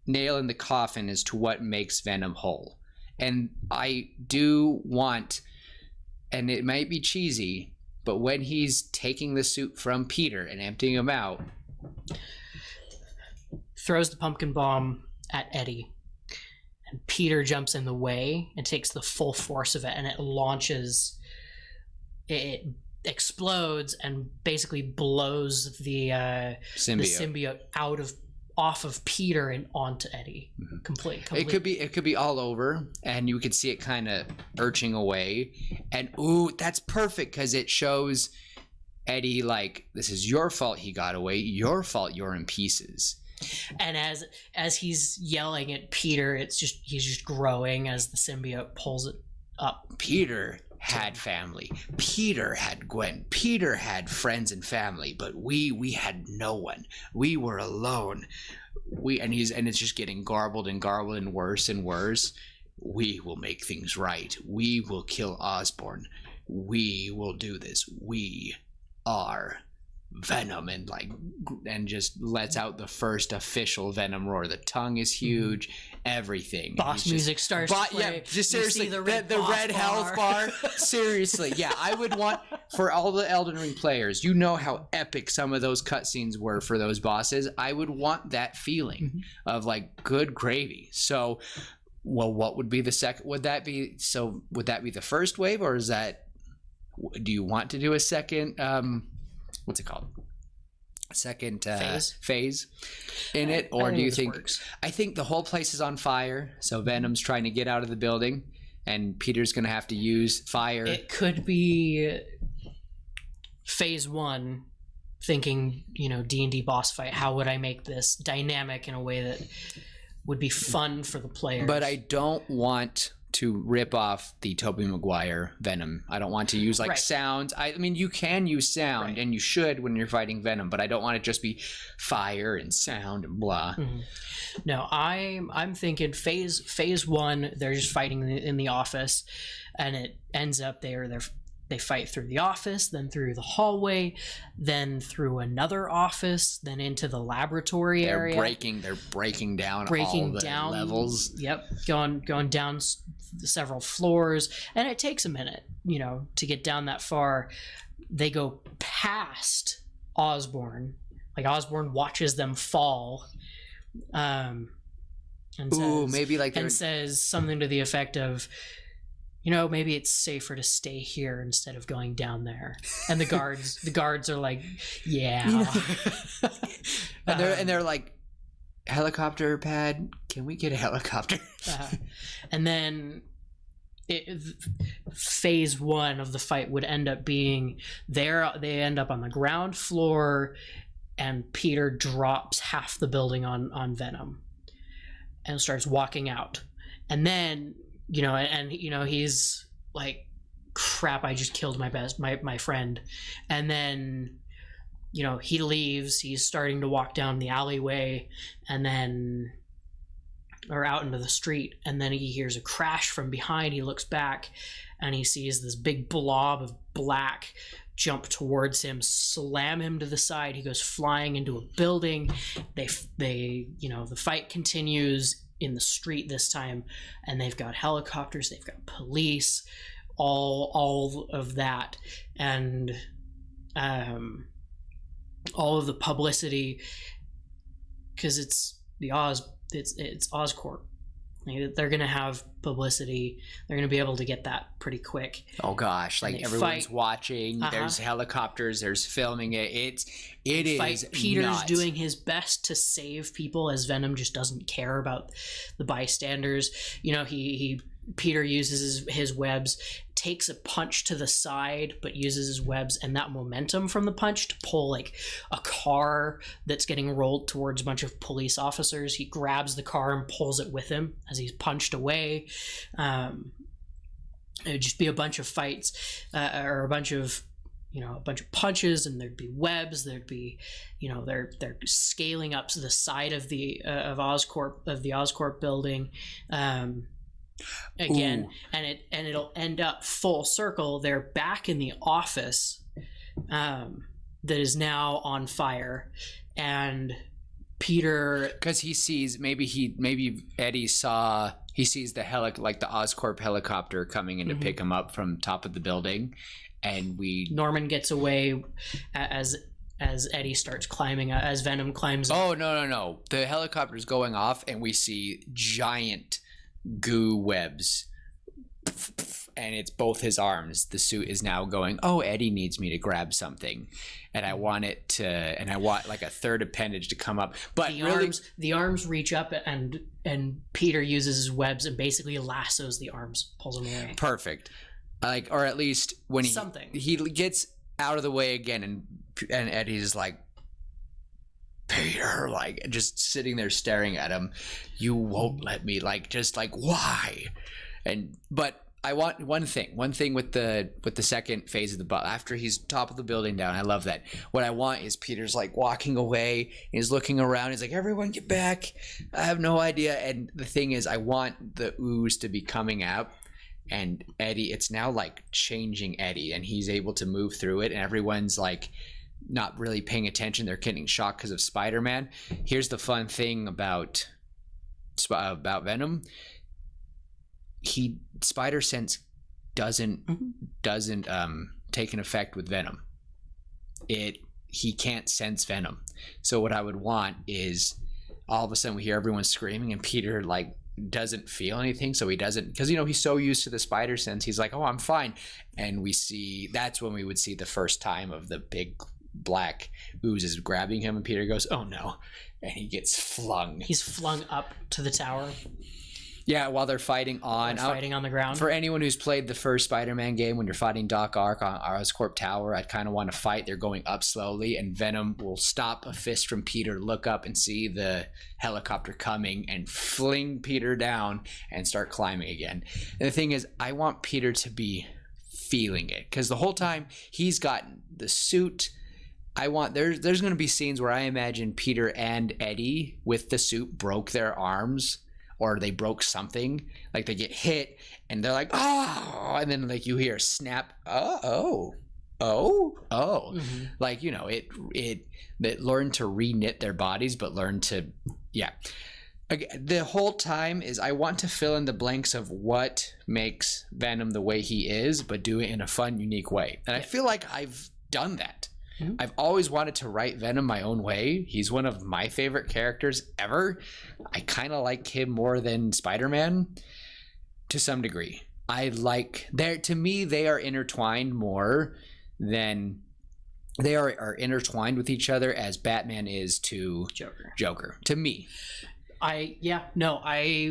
nail in the coffin as to what makes Venom whole. And I do want, and it might be cheesy, but when he's taking the suit from Peter and emptying him out, throws the pumpkin bomb at Eddie, and Peter jumps in the way and takes the full force of it, and it explodes and basically blows the symbiote off of Peter and onto Eddie. Complete. It could be all over, and you could see it kind of urching away, and ooh, that's perfect because it shows Eddie, like, this is your fault he got away. Your fault you're in pieces. And as he's yelling at Peter, he's just growing as the symbiote pulls it up. Peter had family. Peter had Gwen. Peter had friends and family, but we had no one. We were alone. And it's just getting garbled and worse and worse. We will make things right. We will kill Osborn. We will do this. We are Venom, and just lets out the first official Venom roar. The tongue is huge. Everything. Boss music starts to play. Yeah, just seriously, the red health bar. Seriously, yeah, I would want, for all the Elden Ring players, you know how epic some of those cutscenes were for those bosses. I would want that feeling of like good gravy. So, well, what would be the second? Would that be the first wave, or is that? Do you want to do a second? What's it called? Second phase in it, or do you think? Works. I think the whole place is on fire, so Venom's trying to get out of the building, and Peter's gonna have to use fire. It could be phase 1, thinking, D&D boss fight. How would I make this dynamic in a way that would be fun for the players? But I don't want to rip off the Tobey Maguire Venom. I don't want to use sounds. I mean, you can use sound, and you should when you're fighting Venom, but I don't want it just be fire and sound and blah. No, I'm thinking phase 1. They're just fighting in the office, and it ends up they fight through the office, then through the hallway, then through another office, then into the laboratory area. They're breaking down all the levels. Yep, going down several floors, and it takes a minute, to get down that far. They go past Osborn. Like, Osborn watches them fall, and says something to the effect of, maybe it's safer to stay here instead of going down there. And the guards are like, yeah. And they're like, helicopter pad, can we get a helicopter? And then phase 1 of the fight would end up being they end up on the ground floor, and Peter drops half the building on Venom and starts walking out. And then he's like, crap, I just killed my friend. And then, he leaves. He's starting to walk down the alleyway or out into the street. And then he hears a crash from behind. He looks back and he sees this big blob of black jump towards him, slam him to the side. He goes flying into a building. The fight continues in the street this time, and they've got helicopters, they've got police, all of that, and all of the publicity, because it's Oscorp. They're gonna have publicity. They're gonna be able to get that pretty quick. Oh gosh, like everyone's watching. There's helicopters. There's filming it. It is. Peter's nuts. Doing his best to save people, as Venom just doesn't care about the bystanders. Peter uses his webs, takes a punch to the side, but uses his webs and that momentum from the punch to pull like a car that's getting rolled towards a bunch of police officers. He grabs the car and pulls it with him as he's punched away. It would just be a bunch of fights, or a bunch of punches, and there'd be webs. There'd be, they're scaling up to the side of the Oscorp building. Again. Ooh. And it'll end up full circle. They're back in the office that is now on fire, and Peter, because he sees maybe Eddie saw, he sees the Oscorp helicopter coming in to pick him up from top of the building, and Norman gets away as Eddie starts climbing, as Venom climbs up. Oh no, the helicopter's going off, and we see giant goo webs, and it's both his arms. The suit is now going, oh, Eddie needs me to grab something, and I want like a third appendage to come up, but the arms reach up, and Peter uses his webs and basically lassos the arms, pulls them away. Perfect. Or at least when he gets out of the way again, and Eddie's like, Peter, like just sitting there staring at him. You won't let me, like, just like, why? But I want one thing with the second phase of the bus, after he's top of the building down. I love that. What I want is Peter's like walking away, he's looking around, he's like, everyone get back, I have no idea. And the thing is, I want the ooze to be coming out, and Eddie, it's now like changing Eddie, and he's able to move through it, and everyone's like not really paying attention. They're getting shocked because of Spider-Man. Here's the fun thing about Venom. Spider sense doesn't take an effect with Venom. He can't sense Venom. So what I would want is, all of a sudden we hear everyone screaming, and Peter like doesn't feel anything. So he doesn't, because he's so used to the spider sense, he's like, oh, I'm fine. And that's when we would see the first time of the big black oozes grabbing him, and Peter goes, oh no, and he gets flung. He's flung up to the tower. Yeah, while they're fighting on the ground. For anyone who's played the first Spider-Man game, when you're fighting Doc Ock on Oscorp Tower, I'd kind of want to fight. They're going up slowly, and Venom will stop a fist from Peter, look up and see the helicopter coming, and fling Peter down and start climbing again. And the thing is, I want Peter to be feeling it, because the whole time he's got the suit. There's going to be scenes where I imagine Peter and Eddie with the suit broke their arms, or they broke something, like they get hit and they're like, oh, and then like you hear a snap, oh, mm-hmm. Like, that learn to re-knit their bodies, but learn to, yeah. The whole time is, I want to fill in the blanks of what makes Venom the way he is, but do it in a fun, unique way. And I feel like I've done that. Mm-hmm. I've always wanted to write Venom my own way. He's one of my favorite characters ever. I kind of like him more than Spider-Man to some degree. To me, they are intertwined more than they are intertwined with each other as Batman is to Joker. To me. I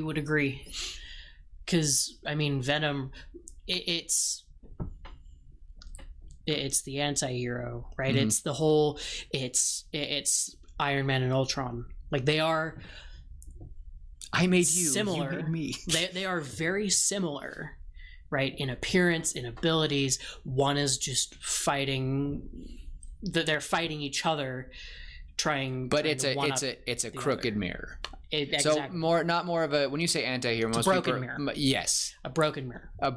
would agree. Because, I mean, Venom, it's the anti-hero, right? Mm-hmm. It's the whole, it's Iron Man and Ultron. Like, they are I made you similar. You made me. They are very similar, right? In appearance, in abilities. One is just fighting, they're fighting each other, but it's a crooked mirror. Exactly. So not more of a, when you say anti-hero, most broken people mirror. Yes. A broken mirror. A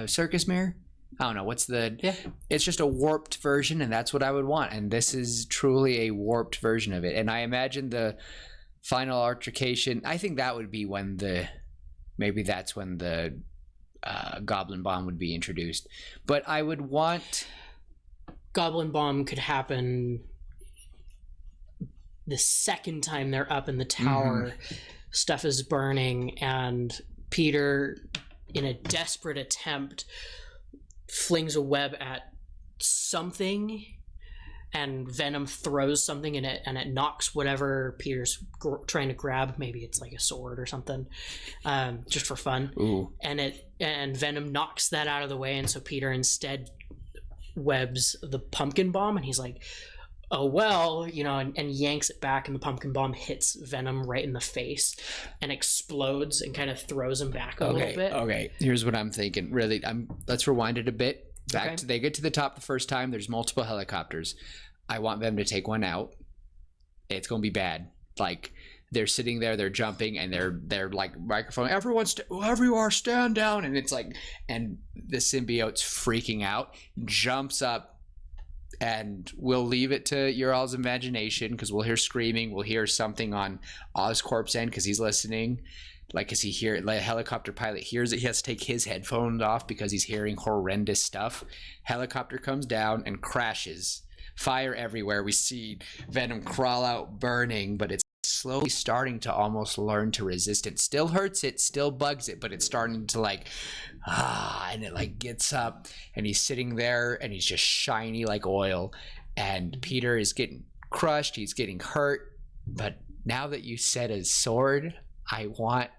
circus mirror. I don't know it's just a warped version, and that's what I would want. And this is truly a warped version of it. And I imagine the final altercation, I think that would be when that's when the Goblin Bomb would be introduced. But I would want, Goblin Bomb could happen the second time they're up in the tower. Mm-hmm. Stuff is burning, and Peter, in a desperate attempt, flings a web at something, and Venom throws something in it, and it knocks whatever Peter's trying to grab. Maybe it's like a sword or something, just for fun. Ooh. And Venom knocks that out of the way, and so Peter instead webs the pumpkin bomb, and he's like, oh well, and yanks it back, and the pumpkin bomb hits Venom right in the face and explodes and kind of throws him back a little bit. Okay, here's what I'm thinking. Really, let's rewind it a bit. They get to the top the first time. There's multiple helicopters. I want them to take one out. It's gonna be bad. Like, they're sitting there, they're jumping, and they're like microphone. Everyone, wherever you are, stand down. And it's like, and the symbiote's freaking out, jumps up. And we'll leave it to your all's imagination, because we'll hear screaming. We'll hear something on Oscorp's end because he's listening. Like, as the helicopter pilot hears it, he has to take his headphones off because he's hearing horrendous stuff. Helicopter comes down and crashes. Fire everywhere. We see Venom crawl out burning, but it's slowly starting to almost learn to resist it. Still hurts it, still bugs it, but it's starting to and it gets up, and he's sitting there, and he's just shiny like oil, and Peter is getting crushed, he's getting hurt. But now that you said a sword, I want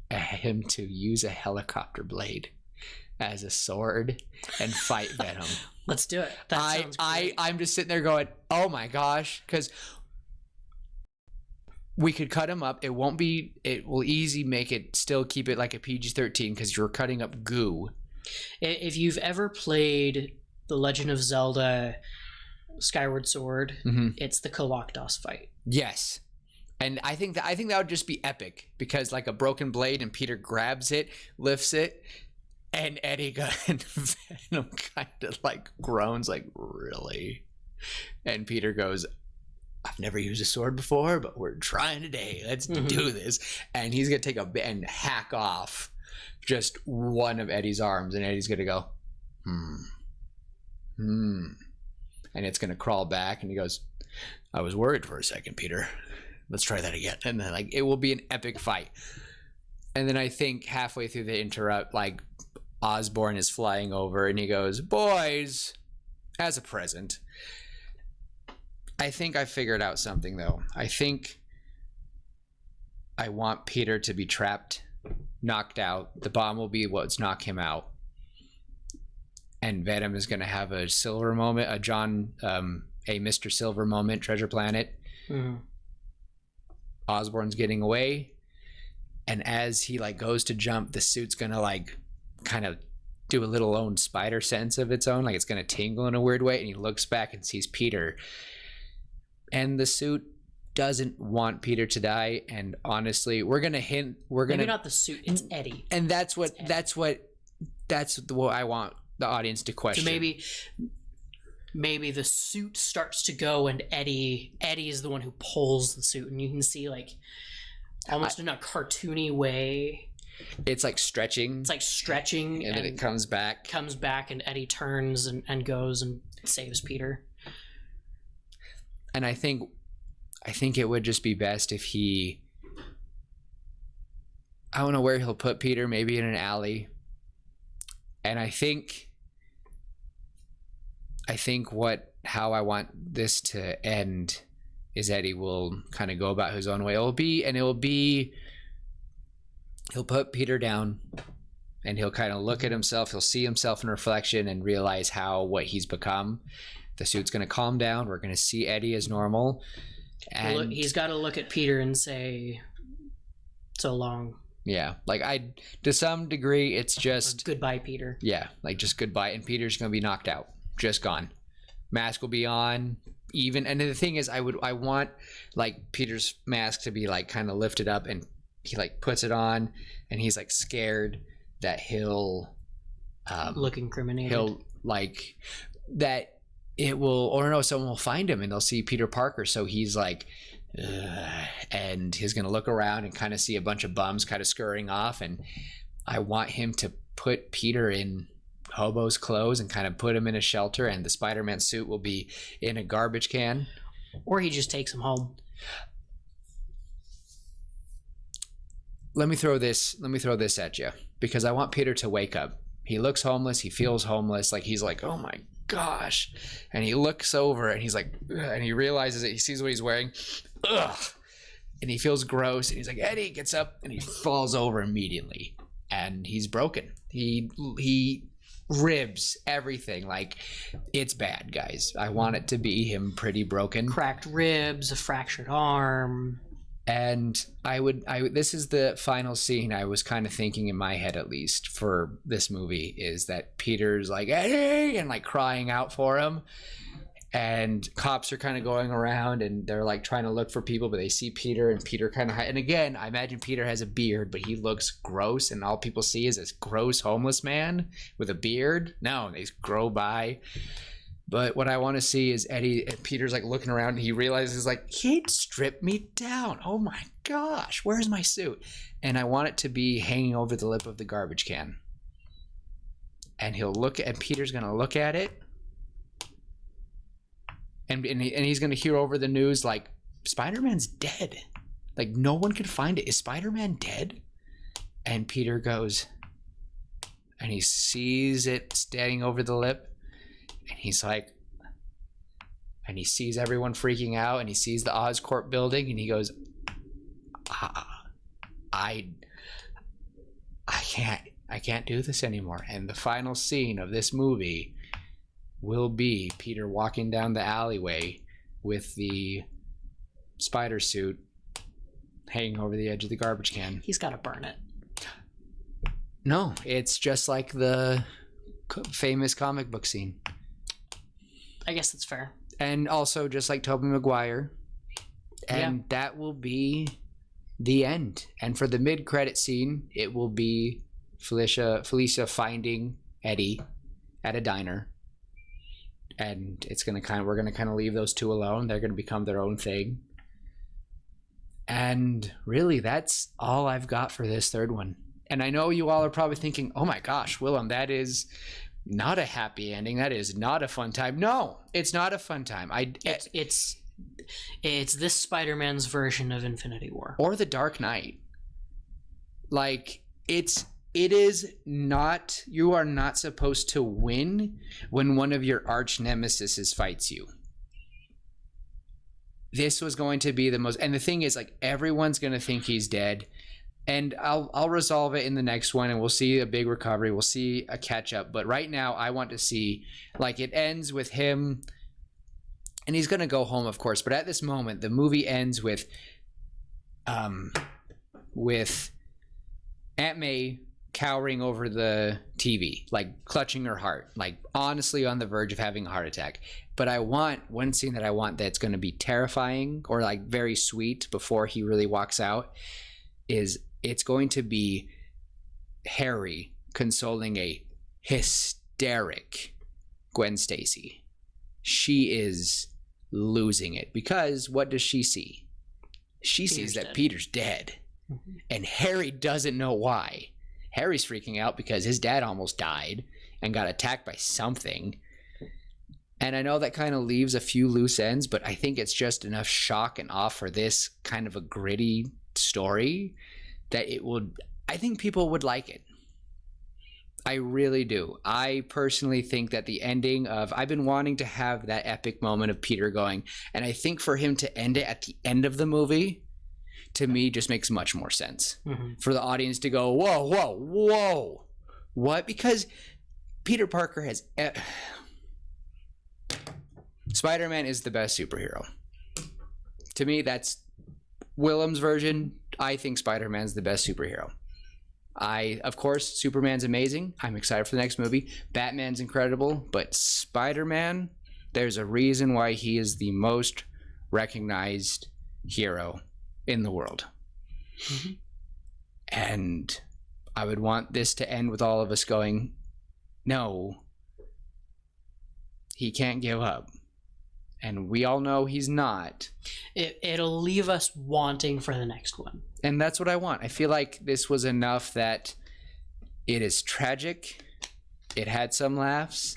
him to use a helicopter blade. as a sword and fight Venom. Let's do it. That sounds great. I'm just sitting there going, oh my gosh, because we could cut him up. It will easy make it still keep it like a PG-13 because you're cutting up goo. If you've ever played The Legend of Zelda Skyward Sword, it's the Kolokdos fight. Yes. And I think that would just be epic because like a broken blade and Peter grabs it, lifts it, and Eddie and Venom kind of like groans like, really? And Peter goes, I've never used a sword before, but we're trying today. Let's do this. And he's going to take and hack off just one of Eddie's arms. And Eddie's going to go, And it's going to crawl back. And he goes, I was worried for a second, Peter. Let's try that again. And then like, it will be an epic fight. And then I think halfway through the interrupt, like Osborn is flying over and he goes, boys, as a present. I think I figured out something though. I think I want Peter to be trapped, knocked out. The bomb will be what's knock him out. And Venom is going to have a Silver moment, a Mr. Silver moment, Treasure Planet. Osborn's getting away. And as he like goes to jump, the suit's going to like kind of do a little own spider sense of its own. Like it's going to tingle in a weird way. And he looks back and sees Peter. And the suit doesn't want Peter to die. And honestly, maybe not the suit, it's Eddie. And that's what I want the audience to question. So maybe the suit starts to go and Eddie is the one who pulls the suit, and you can see like almost in a cartoony way. It's like stretching. And then it comes back. And Eddie turns and goes and saves Peter. And I think it would just be best if I don't know where he'll put Peter, maybe in an alley. And I think how I want this to end is Eddie will kind of go about his own way. He'll put Peter down and he'll kind of look at himself. He'll see himself in reflection and realize what he's become. The suit's going to calm down. We're going to see Eddie as normal. And he's got to look at Peter and say, so long. Yeah. Like to some degree, it's just goodbye, Peter. Yeah. Like just goodbye. And Peter's going to be knocked out. Just gone. Mask will be on. And the thing is, I want like Peter's mask to be like kind of lifted up and he like puts it on and he's like scared that he'll look incriminated. He'll like that it will, or no, someone will find him and they'll see Peter Parker. So he's like, and he's going to look around and kind of see a bunch of bums kind of scurrying off. And I want him to put Peter in hobo's clothes and kind of put him in a shelter, and the Spider-Man suit will be in a garbage can. Or he just takes him home. Let me throw this at you because I want Peter to wake up. He looks homeless. He feels homeless. Like he's like, oh my gosh. And he looks over and he's like, ugh, and he realizes it. He sees what he's wearing. Ugh. And he feels gross. And he's like, Eddie gets up and he falls over immediately. And he's broken. He ribs everything. Like it's bad, guys. I want it to be him pretty broken. Cracked ribs, a fractured arm. And this is the final scene I was kind of thinking in my head, at least for this movie, is that Peter's like, Eddie, and like crying out for him. And cops are kind of going around and they're like trying to look for people, but they see Peter and Peter kind of, and again, I imagine Peter has a beard, but he looks gross. And all people see is this gross homeless man with a beard. No, they grow by. But what I want to see is Eddie and Peter's like looking around and he realizes like, he'd strip me down. Oh my gosh, where's my suit? And I want it to be hanging over the lip of the garbage can. And Peter's going to look at it. And he's going to hear over the news like, Spider-Man's dead. Like no one could find it. Is Spider-Man dead? And Peter goes, and he sees it standing over the lip. And he's like, and he sees everyone freaking out and he sees the Oscorp building and he goes, I can't, I can't do this anymore. And the final scene of this movie will be Peter walking down the alleyway with the spider suit hanging over the edge of the garbage can. He's got to burn it. No, it's just like the famous comic book scene. I guess that's fair. And also just like Tobey Maguire. And that will be the end. And for the mid-credit scene, it will be Felicia finding Eddie at a diner. And we're gonna kind of leave those two alone. They're gonna become their own thing. And really, that's all I've got for this third one. And I know you all are probably thinking, oh my gosh, Willem, that is not a happy ending. That is not a fun time. No, it's not a fun time. It's this Spider-Man's version of Infinity War. Or The Dark Knight. Like, it is not, you are not supposed to win when one of your arch nemesis fights you. This was going to be the most, and the thing is, like, everyone's going to think he's dead. And I'll resolve it in the next one, and we'll see a big recovery. We'll see a catch up. But right now, I want to see, like, it ends with him, and he's going to go home, of course. But at this moment, the movie ends with Aunt May cowering over the TV, like clutching her heart, like honestly on the verge of having a heart attack. But I want one scene that I want that's going to be terrifying or like very sweet before he really walks out is it's going to be Harry consoling a hysteric Gwen Stacy. She is losing it because what does she see? She sees that Peter's dead. Mm-hmm. And Harry doesn't know why. Harry's freaking out because his dad almost died and got attacked by something. And I know that kind of leaves a few loose ends, but I think it's just enough shock and awe for this kind of a gritty story that I think people would like it. I really do. I personally think that the ending of, I've been wanting to have that epic moment of Peter going, and I think for him to end it at the end of the movie, to me, just makes much more sense. Mm-hmm. For the audience to go, whoa, whoa, whoa. What? Because Peter Parker has... Spider-Man is the best superhero. To me, that's Willem's version. I think Spider-Man's the best superhero. Of course, Superman's amazing. I'm excited for the next movie. Batman's incredible. But Spider-Man, there's a reason why he is the most recognized hero in the world. Mm-hmm. And I would want this to end with all of us going, no, he can't give up. And we all know he's not. It'll leave us wanting for the next one. And that's what I want. I feel like this was enough that it is tragic. It had some laughs.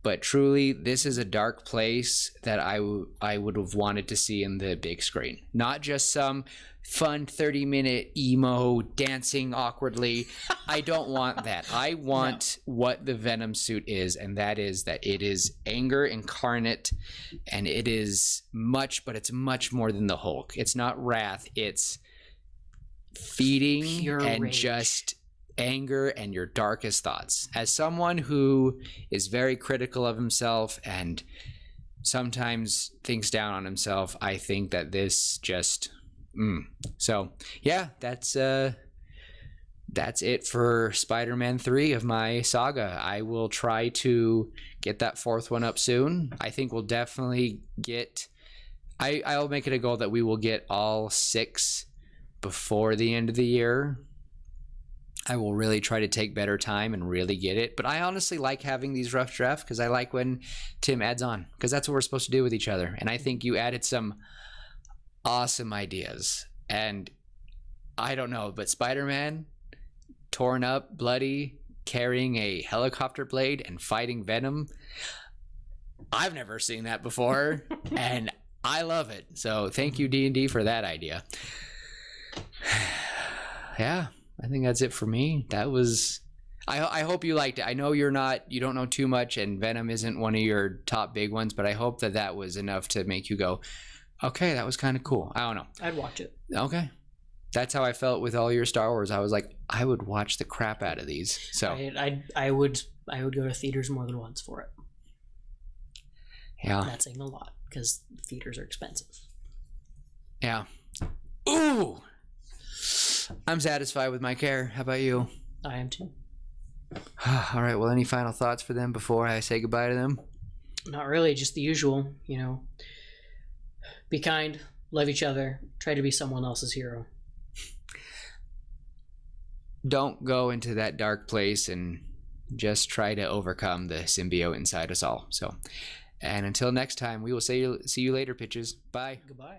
But truly, this is a dark place that I would have wanted to see in the big screen. Not just some fun 30-minute emo dancing awkwardly. I don't want that. I want what the Venom suit is, and that is that it is anger incarnate, and it is much, but it's much more than the Hulk. It's not wrath. It's feeding pure and rage. Just anger and your darkest thoughts. As someone who is very critical of himself and sometimes thinks down on himself, I think that this just so yeah, that's it for Spider-Man 3 of my saga. I will try to get that fourth one up soon. I think we'll definitely get I'll make it a goal that we will get all 6 before the end of the year. I will really try to take better time and really get it. But I honestly like having these rough drafts because I like when Tim adds on, because that's what we're supposed to do with each other. And I think you added some awesome ideas. And I don't know, but Spider-Man, torn up, bloody, carrying a helicopter blade and fighting Venom, I've never seen that before. And I love it. So thank you, D&D, for that idea. Yeah. I think that's it for me. That was, I hope you liked it. I know you don't know too much, and Venom isn't one of your top big ones, but I hope that was enough to make you go, okay, that was kind of cool. I don't know. I'd watch it. Okay. That's how I felt with all your Star Wars. I was like, I would watch the crap out of these. So I would go to theaters more than once for it. Yeah. That's saying a lot because theaters are expensive. Yeah. Ooh! I'm satisfied with my care. How about you? I am too. All right. Well, any final thoughts for them before I say goodbye to them? Not really. Just the usual, Be kind, love each other, try to be someone else's hero. Don't go into that dark place and just try to overcome the symbiote inside us all. So, and until next time, we will see you later, pitches. Bye. Goodbye.